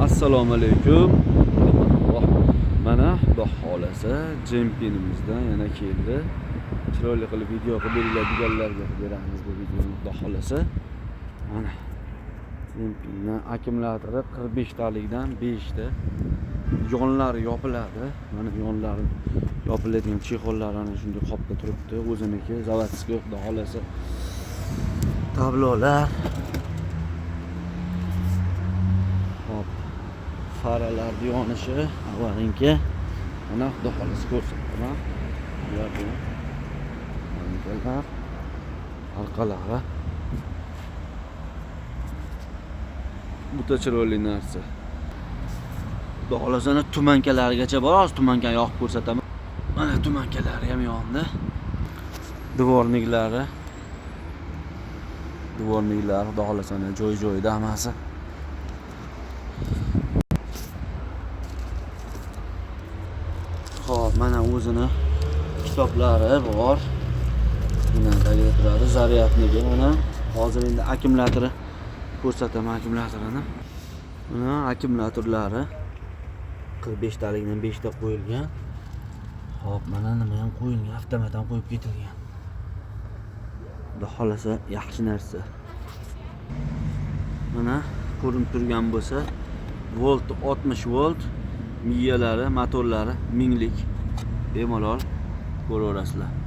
Assalomu alaykum. Mana xudo xolasa Jempinimizdan yana keldi. Chiroyli qilib video qilib beriladiganlarga beramiz bu videoni xudo xolasa. Mana Jempindan akkumulyatori 45 talikdan 5 ta. Yonlari yopiladi. Mana yonlari yopiladigan chexollari ana shunday qopda turibdi. O'ziniki zavodskiy xudo xolasa. Tablolar faralar yonishi avvalingi mana xudo xolasa ko'rsataman. Bular orqalari bu chiroyli narsa. Xudo xolasa tumankalarigacha bor. Hozir tumanka yoqib ko'rsataman. Mana tumankalari ham yondi. Dvorniklari xudo xolasa joy-joyida hammasi. Xo'p, mana o'zini kitoblari bor. Bundan tagida turadi, zaryadniki mana. Hozir endi akkumulyatori ko'rsataman akkumulyatorni. Mana akkumulyatorlari 45 talikdan 5 ta qo'yilgan. Xo'p, mana nima ham qo'yilgan, avtomat ham qo'yib ketilgan. Xudo xolasa yaxshi narsa. Mana ko'rinib turgan bo'lsa, volt 60 volt, miyalari, motorlari 1000lik bemalol ko'raverasizlar.